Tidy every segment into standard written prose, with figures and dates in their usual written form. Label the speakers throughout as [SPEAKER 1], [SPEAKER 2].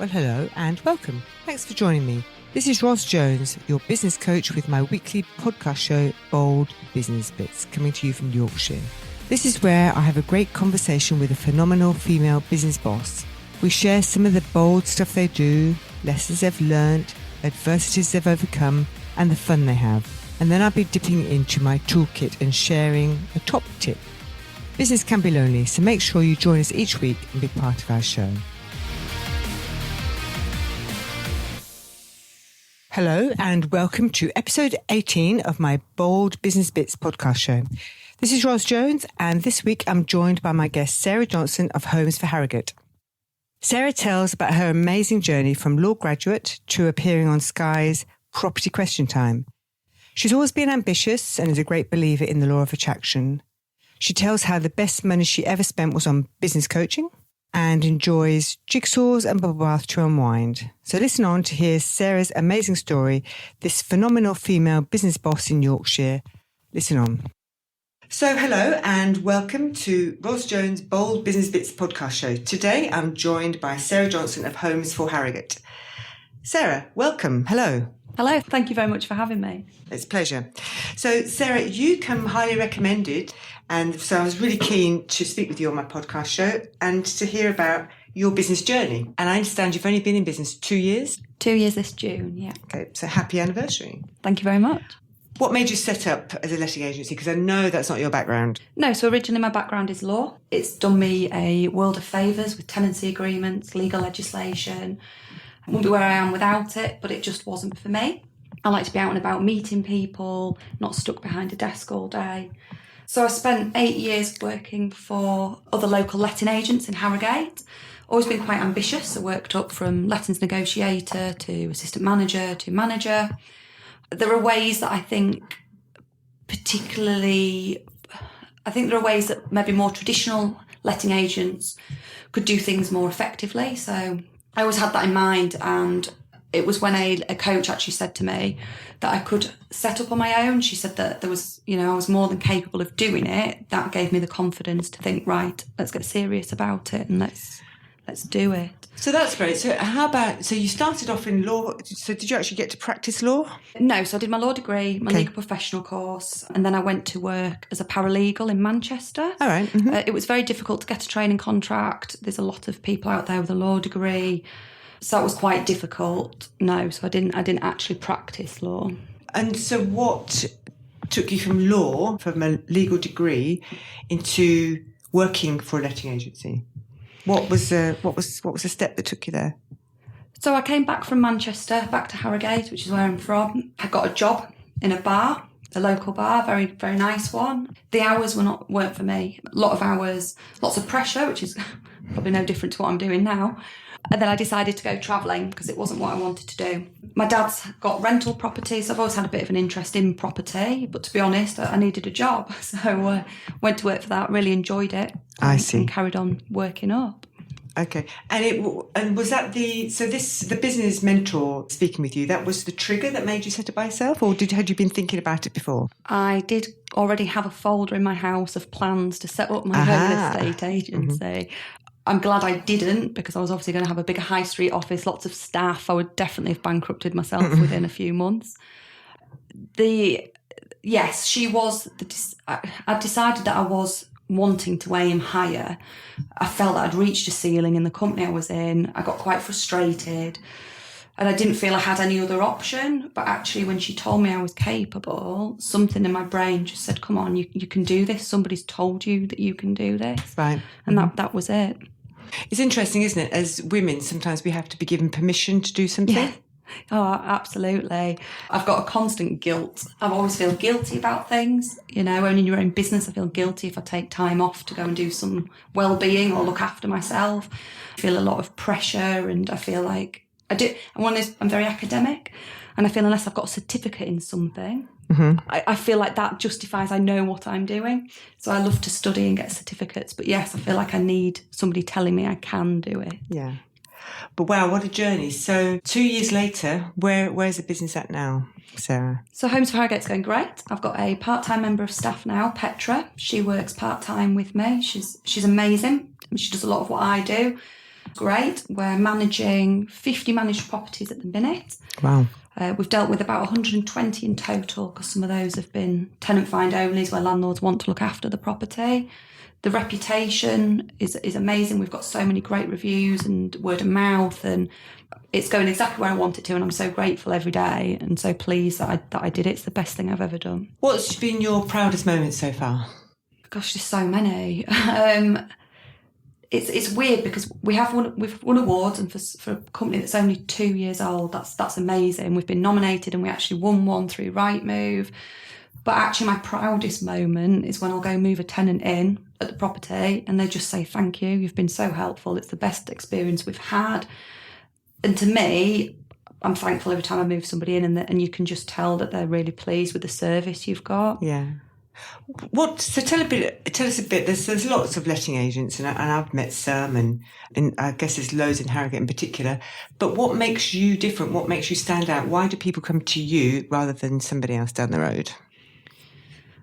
[SPEAKER 1] Well, hello and welcome. Thanks for joining me. This is Ros Jones, your business coach with my weekly podcast show, Bold Business Bits, coming to you from Yorkshire. This is where I have a great conversation with a phenomenal female business boss. We share some of the bold stuff they do, lessons they've learnt, adversities they've overcome, and the fun they have. And then I'll be dipping into my toolkit and sharing a top tip. Business can be lonely, so make sure you join us each week and be part of our show. Hello and welcome to episode 18 of my Bold Business Bits podcast show. This is Ros Jones, and this week I'm joined by my guest Sarah Johnston of Homes4Harrogate. Sarah tells about her amazing journey from law graduate to appearing on Sky's Property Question Time. She's always been ambitious and is a great believer in the law of attraction. She tells how the best money she ever spent was on business coaching and enjoys jigsaws and bubble bath to unwind. So listen on to hear Sarah's amazing story, this phenomenal female business boss in Yorkshire. Listen on. So hello and welcome to Ros Jones' Bold Business Bits podcast show. Today I'm joined by Sarah Johnston of Homes4Harrogate. Sarah, welcome. Hello.
[SPEAKER 2] Hello, thank you very much for having me.
[SPEAKER 1] It's a pleasure. So Sarah, you come highly recommended, and so I was really keen to speak with you on my podcast show and to hear about your business journey. And I understand you've only been in business 2 years?
[SPEAKER 2] 2 years this June, yeah.
[SPEAKER 1] Okay, so happy anniversary.
[SPEAKER 2] Thank you very much.
[SPEAKER 1] What made you set up as a letting agency? Because I know that's not your background.
[SPEAKER 2] No, so originally my background is law. It's done me a world of favours with tenancy agreements, legal legislation. I wouldn't be where I am without it, but it just wasn't for me. I like to be out and about meeting people, not stuck behind a desk all day. So I spent 8 years working for other local letting agents in Harrogate. Always been quite ambitious. I worked up from lettings negotiator to assistant manager to manager. There are ways that I think there are ways that maybe more traditional letting agents could do things more effectively. So I always had that in mind, and it was when a coach actually said to me that I could set up on my own. She said that there was, I was more than capable of doing it. That gave me the confidence to think, right, let's get serious about it and let's do it. So
[SPEAKER 1] that's great. So you started off in law. So did you actually get to practice law?
[SPEAKER 2] No, so I did my law degree, my legal professional course, and then I went to work as a paralegal in Manchester.
[SPEAKER 1] All right. Mm-hmm.
[SPEAKER 2] It was very difficult to get a training contract. There's a lot of people out there with a law degree. So that was quite difficult. No, so I didn't actually practice law. And
[SPEAKER 1] so what took you from law, from a legal degree, into working for a letting agency? What was the step that took you there?
[SPEAKER 2] So I came back from Manchester, back to Harrogate, which is where I'm from. I got a job in a bar, a local bar, very, very nice one. The hours weren't for me. A lot of hours, lots of pressure, which is probably no different to what I'm doing now. And then I decided to go travelling because it wasn't what I wanted to do. My dad's got rental properties. I've always had a bit of an interest in property, but to be honest, I needed a job. So went to work for that, really enjoyed it.
[SPEAKER 1] I see.
[SPEAKER 2] And carried on working up.
[SPEAKER 1] Okay. And was that the business mentor speaking with you, that was the trigger that made you set it by yourself, or had you been thinking about it before? I
[SPEAKER 2] did already have a folder in my house of plans to set up my own estate agency. Mm-hmm. I'm glad I didn't, because I was obviously going to have a bigger high street office, lots of staff. I would definitely have bankrupted myself within a few months. I decided that I was wanting to aim higher. I felt that I'd reached a ceiling in the company I was in. I got quite frustrated and I didn't feel I had any other option. But actually, when she told me I was capable, something in my brain just said, come on, you can do this. Somebody's told you that you can do this.
[SPEAKER 1] Right.
[SPEAKER 2] And that was it.
[SPEAKER 1] It's interesting, isn't it? As women, sometimes we have to be given permission to do something.
[SPEAKER 2] Yeah. Oh, absolutely. I've got a constant guilt. I always feel guilty about things. When in your own business, I feel guilty if I take time off to go and do some well-being or look after myself. I feel a lot of pressure, and I feel like I'm very academic, and I feel unless I've got a certificate in something, I feel like that justifies I know what I'm doing. So I love to study and get certificates. But yes, I feel like I need somebody telling me I can do it.
[SPEAKER 1] Yeah. But wow, what a journey. So 2 years later, where's the business at now, Sarah?
[SPEAKER 2] So Homes4Harrogate's going great. I've got a part-time member of staff now, Petra. She works part-time with me. She's amazing. She does a lot of what I do. Great. We're managing 50 managed properties at the minute.
[SPEAKER 1] Wow.
[SPEAKER 2] We've dealt with about 120 in total, because some of those have been tenant find onlys where landlords want to look after the property. The reputation is amazing. We've got so many great reviews and word of mouth, and it's going exactly where I want it to, and I'm so grateful every day and so pleased that I did it. It's the best thing I've ever done.
[SPEAKER 1] What's been your proudest moment so far?
[SPEAKER 2] Gosh, there's so many. It's weird because we've won awards, and for a company that's only 2 years old, that's amazing. We've been nominated and we actually won one through Rightmove. But actually my proudest moment is when I'll go move a tenant in at the property and they just say, thank you, you've been so helpful. It's the best experience we've had. And to me, I'm thankful every time I move somebody in, and you can just tell that they're really pleased with the service you've got.
[SPEAKER 1] Yeah. So tell us a bit. There's lots of letting agents, and I've met some, and I guess there's loads in Harrogate in particular. But what makes you different? What makes you stand out? Why do people come to you rather than somebody else down the road?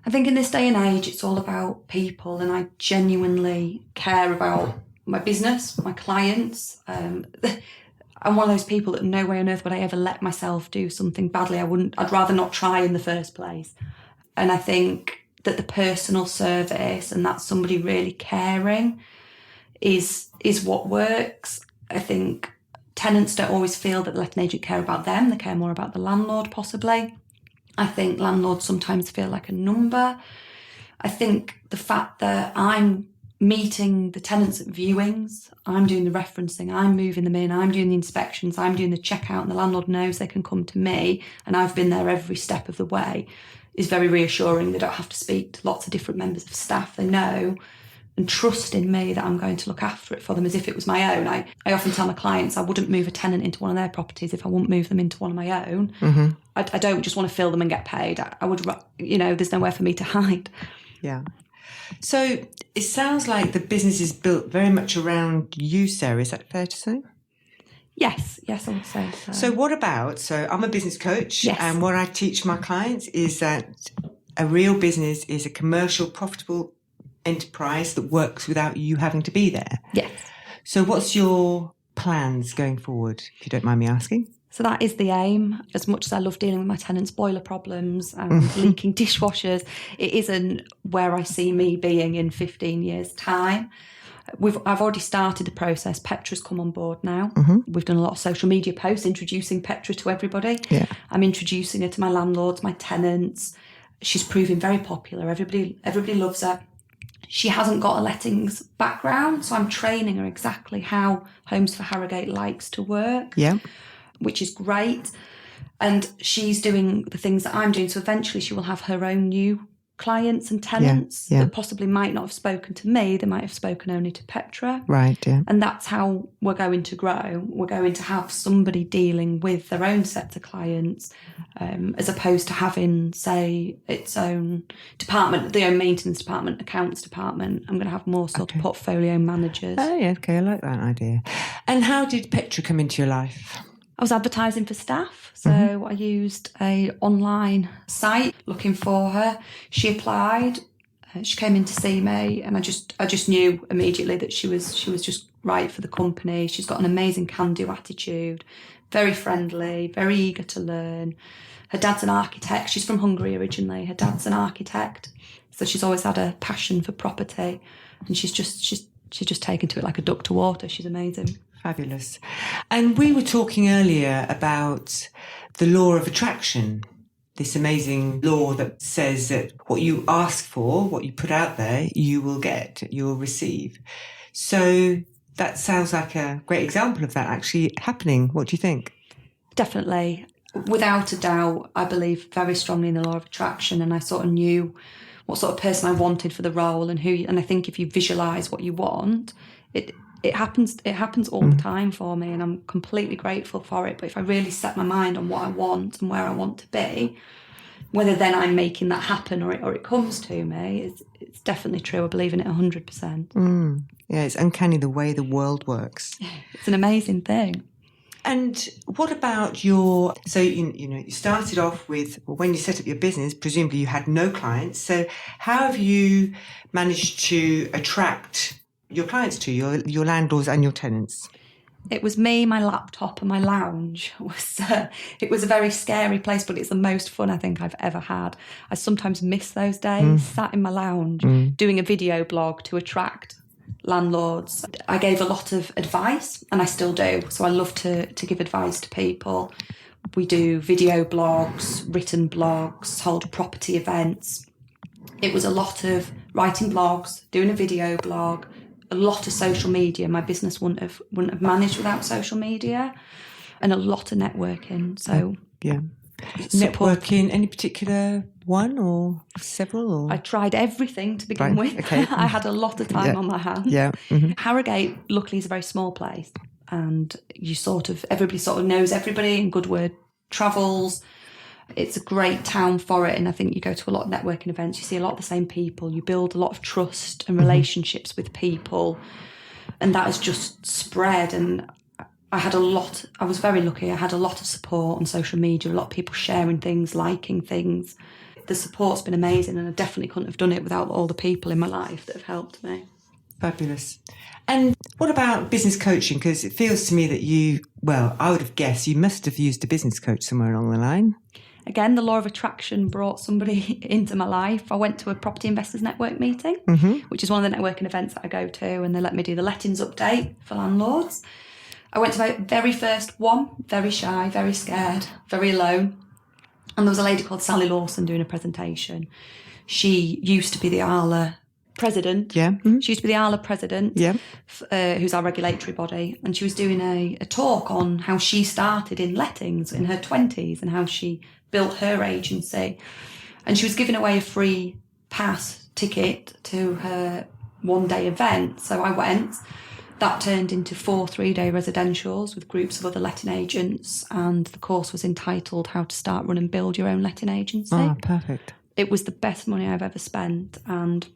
[SPEAKER 2] I think in this day and age, it's all about people, and I genuinely care about my business, my clients. I'm one of those people that no way on earth would I ever let myself do something badly. I'd rather not try in the first place. And I think that the personal service and that somebody really caring is what works. I think tenants don't always feel that the letting agent care about them. They care more about the landlord, possibly. I think landlords sometimes feel like a number. I think the fact that I'm meeting the tenants at viewings, I'm doing the referencing, I'm moving them in, I'm doing the inspections, I'm doing the checkout, and the landlord knows they can come to me and I've been there every step of the way, is very reassuring. They don't have to speak to lots of different members of staff. They know and trust in me that I'm going to look after it for them as if it was my own. I often tell my clients I wouldn't move a tenant into one of their properties if I wouldn't move them into one of my own. Mm-hmm. I don't just want to fill them and get paid. I would, there's nowhere for me to hide.
[SPEAKER 1] Yeah. So it sounds like the business is built very much around you, Sarah. Is that fair to say?
[SPEAKER 2] Yes, I would say so.
[SPEAKER 1] So I'm a business coach,
[SPEAKER 2] yes.
[SPEAKER 1] And what I teach my clients is that a real business is a commercial, profitable enterprise that works without you having to be there.
[SPEAKER 2] Yes.
[SPEAKER 1] So what's your plans going forward, if you don't mind me asking?
[SPEAKER 2] So that is the aim. As much as I love dealing with my tenants' boiler problems and leaking dishwashers, it isn't where I see me being in 15 years' time. I've already started the process. Petra's come on board now. Mm-hmm. We've done a lot of social media posts introducing Petra to everybody. Yeah. I'm introducing her to my landlords, my tenants. She's proving very popular. Everybody loves her. She hasn't got a lettings background, so I'm training her exactly how Homes4Harrogate likes to work. Yeah. Which is great. And she's doing the things that I'm doing. So eventually she will have her own new clients and tenants that possibly might not have spoken to me. They might have spoken only to Petra. Right, yeah. And that's how we're going to grow. We're going to have somebody dealing with their own set of clients, as opposed to having, say, its own department, the own maintenance department, accounts department. I'm going to have more sort of portfolio managers.
[SPEAKER 1] Oh, yeah, okay, I like that idea. And how did Petra come into your life?
[SPEAKER 2] I was advertising for staff, so I used a online site looking for her. She applied. She came in to see me, and I just knew immediately that she was just right for the company. She's got an amazing can-do attitude, very friendly, very eager to learn. Her dad's an architect. She's from Hungary originally. Her dad's an architect, so she's always had a passion for property, and she's just taken to it like a duck to water. She's amazing.
[SPEAKER 1] Fabulous. And we were talking earlier about the law of attraction, this amazing law that says that what you ask for, what you put out there, you will get, you will receive. So that sounds like a great example of that actually happening. What do you think?
[SPEAKER 2] Definitely. Without a doubt, I believe very strongly in the law of attraction, and I sort of knew what sort of person I wanted for the role and I think if you visualise what you want, it happens all the time for me, and I'm completely grateful for it. But if I really set my mind on what I want and where I want to be, whether then I'm making that happen or it comes to me, it's definitely true. I believe in it 100%.
[SPEAKER 1] Yeah, it's uncanny the way the world works.
[SPEAKER 2] It's an amazing thing.
[SPEAKER 1] And what about you started off with, when you set up your business, presumably you had no clients. So how have you managed to attract your clients to your landlords and your tenants?
[SPEAKER 2] It was me, my laptop and my lounge. It was a very scary place, but it's the most fun I think I've ever had. I sometimes miss those days, sat in my lounge, doing a video blog to attract landlords. I gave a lot of advice, and I still do. So I love to give advice to people. We do video blogs, written blogs, hold property events. It was a lot of writing blogs, doing a video blog, a lot of social media. My business wouldn't have managed without social media, and a lot of networking. So
[SPEAKER 1] networking. Any particular one or several? Or?
[SPEAKER 2] I tried everything to begin with.
[SPEAKER 1] Okay.
[SPEAKER 2] I had a lot of time on my hands.
[SPEAKER 1] Yeah.
[SPEAKER 2] Harrogate, luckily, is a very small place, and everybody sort of knows everybody, and good word travels. It's a great town for it, and I think you go to a lot of networking events, you see a lot of the same people, you build a lot of trust and relationships with people, and that has just spread. And I was very lucky. I had a lot of support on social media, a lot of people sharing things, liking things. The support's been amazing, and I definitely couldn't have done it without all the people in my life that have helped me.
[SPEAKER 1] Fabulous. And what about business coaching? Because it feels to me that I would have guessed you must have used a business coach somewhere along the line.
[SPEAKER 2] Again, the law of attraction brought somebody into my life. I went to a Property Investors Network meeting, which is one of the networking events that I go to, and they let me do the lettings update for landlords. I went to my very first one, very shy, very scared, very alone. And there was a lady called Sally Lawson doing a presentation. She used to be the ALA president.
[SPEAKER 1] Yeah.
[SPEAKER 2] She used to be the ALA president, who's our regulatory body. And she was doing a talk on how she started in lettings in her 20s and how she built her agency. And she was giving away a free pass ticket to her one-day event. So I went. That turned into 4 3-day residentials with groups of other letting agents, and the course was entitled How to Start, Run and Build Your Own Letting Agency.
[SPEAKER 1] Oh, perfect.
[SPEAKER 2] It was the best money I've ever spent, and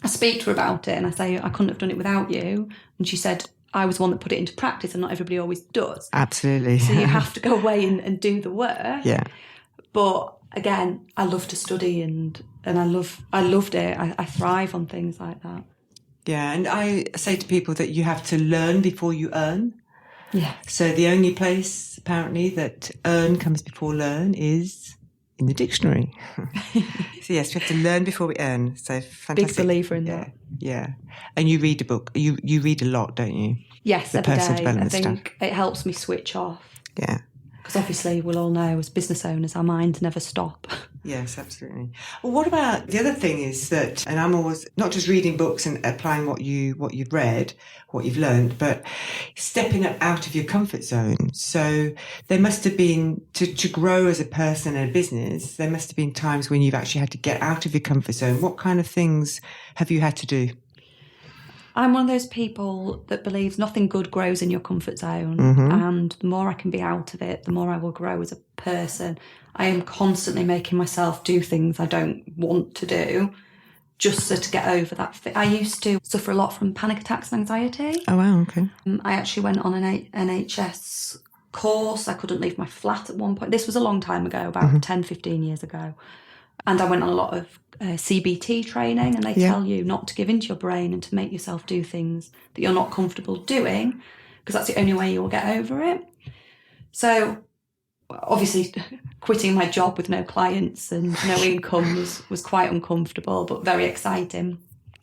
[SPEAKER 2] I speak to her about it and I say, I couldn't have done it without you. And she said, I was the one that put it into practice, and not everybody always does.
[SPEAKER 1] Absolutely.
[SPEAKER 2] So you have to go away and do the work.
[SPEAKER 1] Yeah.
[SPEAKER 2] But again, I love to study and I loved it. I thrive on things like that.
[SPEAKER 1] Yeah, and I say to people that you have to learn before you earn.
[SPEAKER 2] Yeah.
[SPEAKER 1] So the only place, apparently, that earn comes before learn is in the dictionary. So yes, we have to learn before we earn. So fantastic.
[SPEAKER 2] Big believer in that.
[SPEAKER 1] Yeah. And you read a book. You read a lot, don't you?
[SPEAKER 2] Yes,
[SPEAKER 1] the
[SPEAKER 2] every
[SPEAKER 1] personal
[SPEAKER 2] day.
[SPEAKER 1] development
[SPEAKER 2] I think
[SPEAKER 1] stuff.
[SPEAKER 2] it helps me switch off.
[SPEAKER 1] Yeah.
[SPEAKER 2] Because obviously we'll all know as business owners, our minds never stop.
[SPEAKER 1] Yes, absolutely. Well, what about the other thing is that, and I'm always not just reading books and applying what you've read, what you've learned, but stepping out of your comfort zone. So there must have been, to grow as a person and a business, there must have been times when you've actually had to get out of your comfort zone. What kind of things have you had to do?
[SPEAKER 2] I'm one of those people that believes nothing good grows in your comfort zone. And the more I can be out of it, the more I will grow as a person. I am constantly making myself do things I don't want to do just so to get over that. I used to suffer a lot from panic attacks and anxiety.
[SPEAKER 1] Oh, wow, okay.
[SPEAKER 2] I actually went on an NHS course. I couldn't leave my flat at one point. This was a long time ago, about 10, 15 years ago. And I went on a lot of CBT training, and they tell you not to give into your brain and to make yourself do things that you're not comfortable doing, because that's the only way you will get over it. So obviously quitting my job with no clients and no income was quite uncomfortable, but very exciting.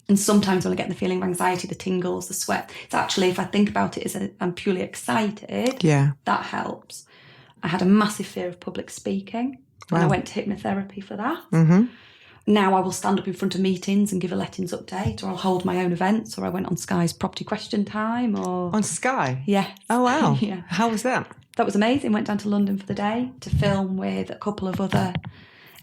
[SPEAKER 2] And sometimes when I get the feeling of anxiety, the tingles, the sweat, it's actually, if I think about it as I'm purely excited, that helps. I had a massive fear of public speaking. And I went to hypnotherapy for that. Now I will stand up in front of meetings and give a lettings update, or I'll hold my own events, or I went on Sky's Property Question Time. Or
[SPEAKER 1] on Sky?
[SPEAKER 2] Yes.
[SPEAKER 1] Oh, wow.
[SPEAKER 2] Yeah.
[SPEAKER 1] How was that?
[SPEAKER 2] That was amazing. Went down to London for the day to film with a couple of other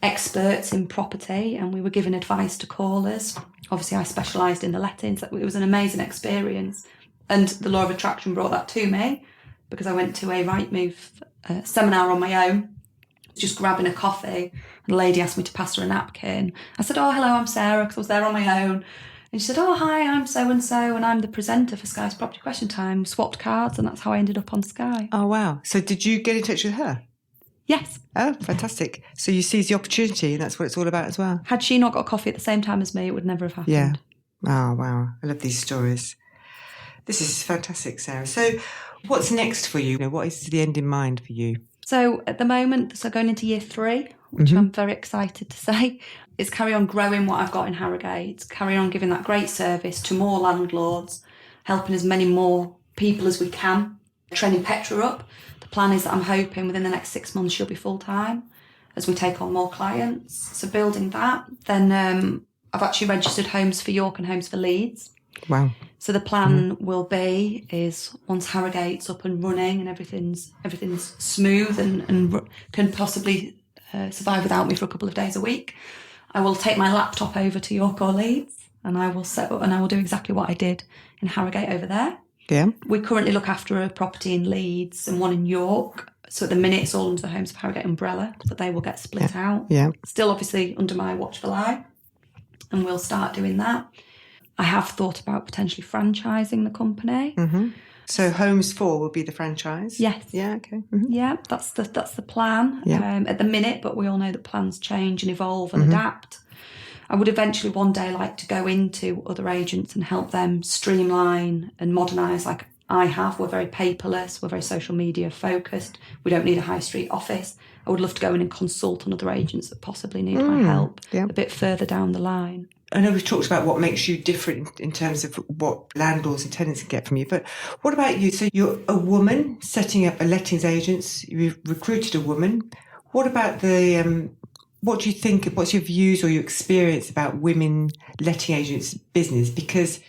[SPEAKER 2] experts in property, and we were giving advice to callers. Obviously, I specialised in the lettings. It was an amazing experience. And the law of attraction brought that to me, because I went to a Rightmove seminar on my own, just grabbing a coffee, and a lady asked me to pass her a napkin. I said, oh, hello, I'm Sarah, because I was there on my own. And she said, oh, hi, I'm so-and-so, and I'm the presenter for Sky's Property Question Time. Swapped cards, and that's how I ended up on Sky.
[SPEAKER 1] Oh, wow. So did you get in touch with her?
[SPEAKER 2] Yes.
[SPEAKER 1] Oh, fantastic. So you seized the opportunity, and that's what it's all about as well.
[SPEAKER 2] Had she not got coffee at the same time as me, it would never have happened.
[SPEAKER 1] Yeah. Oh, wow. I love these stories. This is fantastic, Sarah. So what's next for you? What is the end in mind for you?
[SPEAKER 2] So at the moment, going into year 3, which I'm very excited to say, is carry on growing what I've got in Harrogate, carry on giving that great service to more landlords, helping as many more people as we can, training Petra up. The plan is that I'm hoping within the next 6 months she'll be full-time as we take on more clients. So building that. Then I've actually registered Homes for York and Homes for Leeds.
[SPEAKER 1] Wow.
[SPEAKER 2] So the plan will be is once Harrogate's up and running and everything's smooth and can possibly survive without me for a couple of days a week, I will take my laptop over to York or Leeds and I will set up and I will do exactly what I did in Harrogate over there.
[SPEAKER 1] Yeah.
[SPEAKER 2] We currently look after a property in Leeds and one in York. So at the minute it's all under the Homes of Harrogate umbrella, but they will get split out.
[SPEAKER 1] Yeah.
[SPEAKER 2] Still obviously under my watchful eye, and we'll start doing that. I have thought about potentially franchising the company.
[SPEAKER 1] Mm-hmm. So Homes4 will be the franchise?
[SPEAKER 2] Yes.
[SPEAKER 1] Yeah, okay. Mm-hmm.
[SPEAKER 2] Yeah, that's the plan at the minute, but we all know that plans change and evolve and adapt. I would eventually one day like to go into other agents and help them streamline and modernise like I have. We're very paperless, we're very social media focused. We don't need a high street office. I would love to go in and consult on other agents that possibly need my help a bit further down the line. I
[SPEAKER 1] know we've talked about what makes you different in terms of what landlords and tenants can get from you, but what about you? So you're a woman setting up a lettings agents, you've recruited a woman. What about what do you think, what's your views or your experience about women letting agents business? Because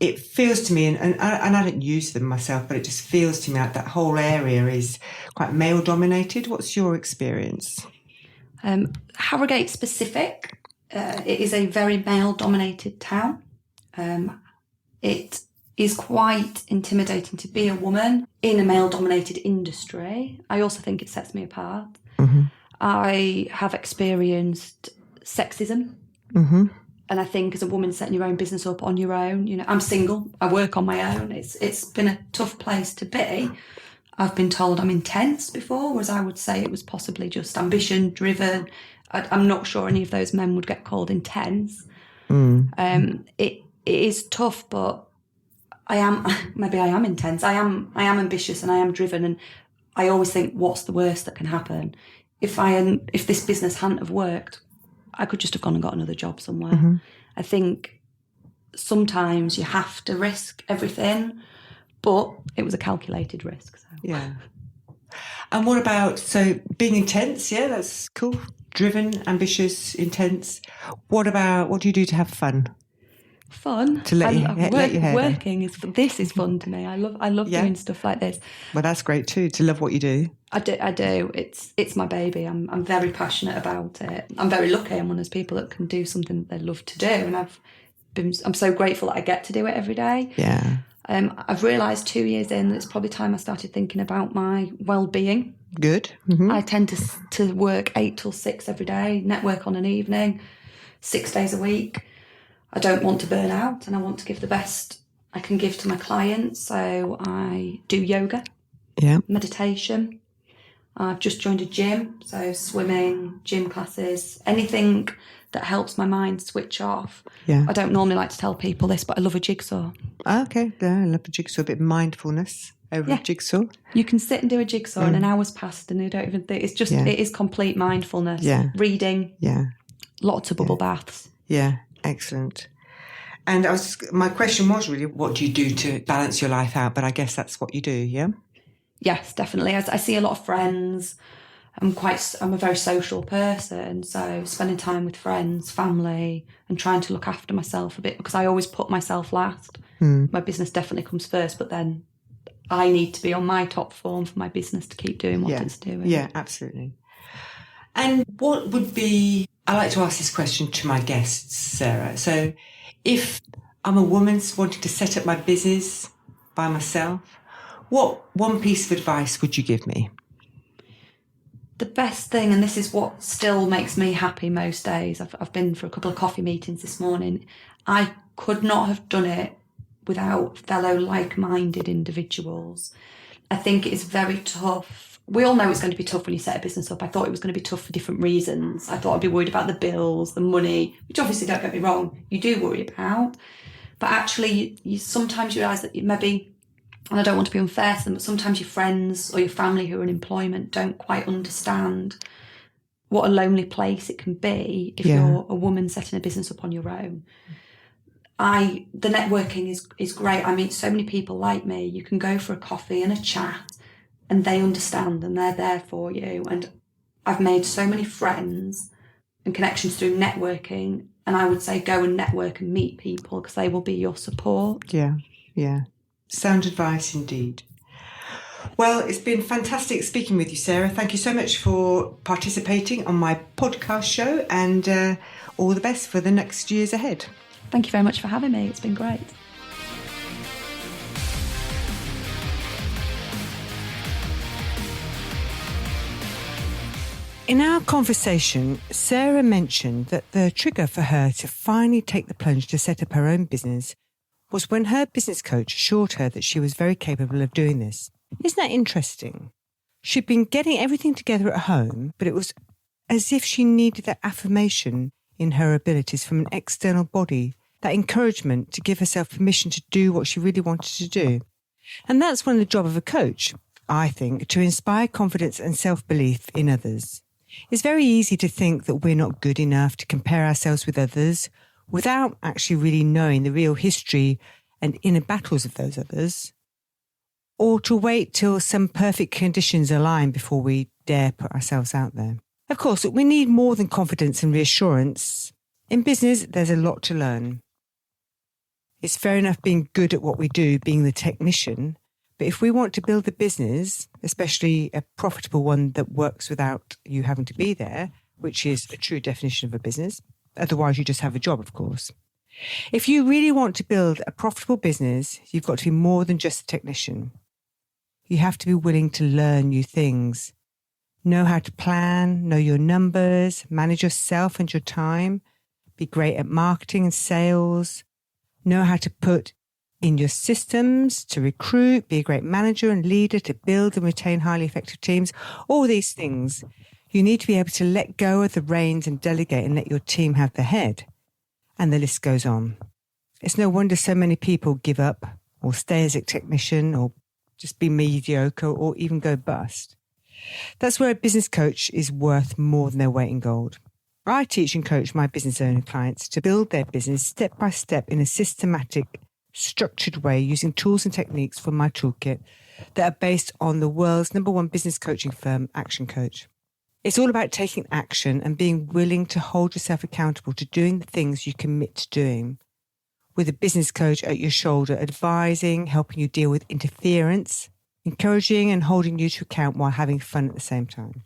[SPEAKER 1] it feels to me, and I don't use them myself, but it just feels to me like that whole area is quite male dominated. What's your experience?
[SPEAKER 2] Harrogate specific. It is a very male-dominated town. It is quite intimidating to be a woman in a male-dominated industry. I also think it sets me apart. Mm-hmm. I have experienced sexism. Mm-hmm. And I think as a woman setting your own business up on your own, I'm single, I work on my own. It's been a tough place to be. I've been told I'm intense before, whereas I would say it was possibly just ambition driven. I'm not sure any of those men would get called intense. It is tough, but maybe I am intense. I am ambitious and I am driven, and I always think, what's the worst that can happen? If this business hadn't have worked, I could just have gone and got another job somewhere. Mm-hmm. I think sometimes you have to risk everything, but it was a calculated risk. So.
[SPEAKER 1] Yeah. And what about, so being intense, yeah, that's cool. Driven, ambitious, intense. What do you do to have fun?
[SPEAKER 2] Fun?
[SPEAKER 1] To let your hair
[SPEAKER 2] working down. This is fun to me. I love doing stuff like this.
[SPEAKER 1] Well, that's great too, to love what you do.
[SPEAKER 2] I do. It's my baby. I'm very passionate about it. I'm very lucky. I'm one of those people that can do something that they love to do, and I'm so grateful that I get to do it every day.
[SPEAKER 1] Yeah.
[SPEAKER 2] I've realised 2 years in that it's probably time I started thinking about my well-being.
[SPEAKER 1] Good. Mm-hmm.
[SPEAKER 2] I tend to work 8 till 6 every day, network on an evening, 6 days a week. I don't want to burn out, and I want to give the best I can give to my clients. So I do yoga, meditation. I've just joined a gym, so swimming, gym classes, anything that helps my mind switch off. Yeah. I don't normally like to tell people this, but I love a jigsaw.
[SPEAKER 1] Okay, yeah, I love a jigsaw, a bit of mindfulness over a jigsaw.
[SPEAKER 2] You can sit and do a jigsaw and an hour's passed and you don't even think, it is complete mindfulness. Yeah. Reading. Yeah. Lots of bubble baths.
[SPEAKER 1] Yeah, excellent. And my question was really, what do you do to balance your life out? But I guess that's what you do, yeah?
[SPEAKER 2] Yes, definitely. I see a lot of friends. I'm a very social person, so spending time with friends, family, and trying to look after myself a bit, because I always put myself last. My business definitely comes first, but then I need to be on my top form for my business to keep doing what it's doing.
[SPEAKER 1] Yeah, absolutely. And what would be, I like to ask this question to my guests, Sarah. So if I'm a woman wanting to set up my business by myself, what one piece of advice would you give me?
[SPEAKER 2] The best thing, and this is what still makes me happy most days, I've been for a couple of coffee meetings this morning. I could not have done it without fellow like-minded individuals. I think it is very tough. We all know it's going to be tough when you set a business up. I thought it was going to be tough for different reasons. I thought I'd be worried about the bills, the money, which obviously, don't get me wrong, you do worry about. But actually, you sometimes you realise that maybe, and I don't want to be unfair to them, but sometimes your friends or your family who are in employment don't quite understand what a lonely place it can be if you're a woman setting a business up on your own. The networking is great. I meet so many people like me. You can go for a coffee and a chat and they understand and they're there for you. And I've made so many friends and connections through networking. And I would say go and network and meet people because they will be your support.
[SPEAKER 1] Yeah. Sound advice indeed. Well, it's been fantastic speaking with you, Sarah. Thank you so much for participating on my podcast show, and all the best for the next years ahead.
[SPEAKER 2] Thank you very much for having me. It's been great.
[SPEAKER 1] In our conversation, Sarah mentioned that the trigger for her to finally take the plunge to set up her own business was when her business coach assured her that she was very capable of doing this. Isn't that interesting? She'd been getting everything together at home, but it was as if she needed that affirmation in her abilities from an external body, that encouragement to give herself permission to do what she really wanted to do. And that's one of the job of a coach, I think, to inspire confidence and self-belief in others. It's very easy to think that we're not good enough to compare ourselves with others without actually really knowing the real history and inner battles of those others, or to wait till some perfect conditions align before we dare put ourselves out there. Of course, we need more than confidence and reassurance. In business, there's a lot to learn. It's fair enough being good at what we do, being the technician, but if we want to build a business, especially a profitable one that works without you having to be there, which is a true definition of a business, otherwise you just have a job, of course. If you really want to build a profitable business, you've got to be more than just a technician. You have to be willing to learn new things, know how to plan, know your numbers, manage yourself and your time, be great at marketing and sales, know how to put in your systems to recruit, be a great manager and leader to build and retain highly effective teams, all these things. You need to be able to let go of the reins and delegate and let your team have the head. And the list goes on. It's no wonder so many people give up or stay as a technician or just be mediocre or even go bust. That's where a business coach is worth more than their weight in gold. I teach and coach my business owner clients to build their business step by step in a systematic, structured way using tools and techniques from my toolkit that are based on the world's #1 business coaching firm, Action Coach. It's all about taking action and being willing to hold yourself accountable to doing the things you commit to doing, with a business coach at your shoulder, advising, helping you deal with interference, encouraging and holding you to account while having fun at the same time.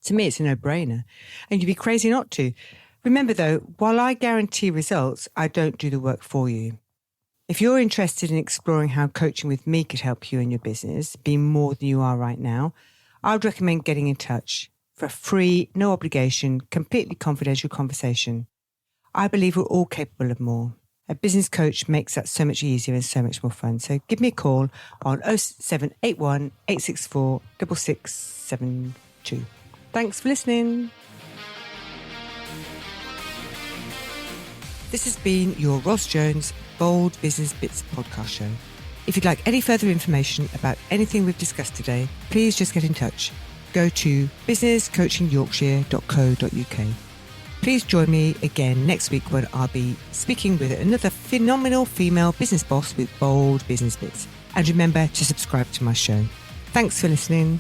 [SPEAKER 1] To me, it's a no-brainer, and you'd be crazy not to. Remember, though, while I guarantee results, I don't do the work for you. If you're interested in exploring how coaching with me could help you in your business be more than you are right now, I would recommend getting in touch for a free, no obligation, completely confidential conversation. I believe we're all capable of more. A business coach makes that so much easier and so much more fun. So give me a call on 0781 864 6672. Thanks for listening. This has been your Ross Jones Bold Business Bits podcast show. If you'd like any further information about anything we've discussed today, please just get in touch. Go to businesscoachingyorkshire.co.uk. Please join me again next week when I'll be speaking with another phenomenal female business boss with bold business bits. And remember to subscribe to my show. Thanks for listening.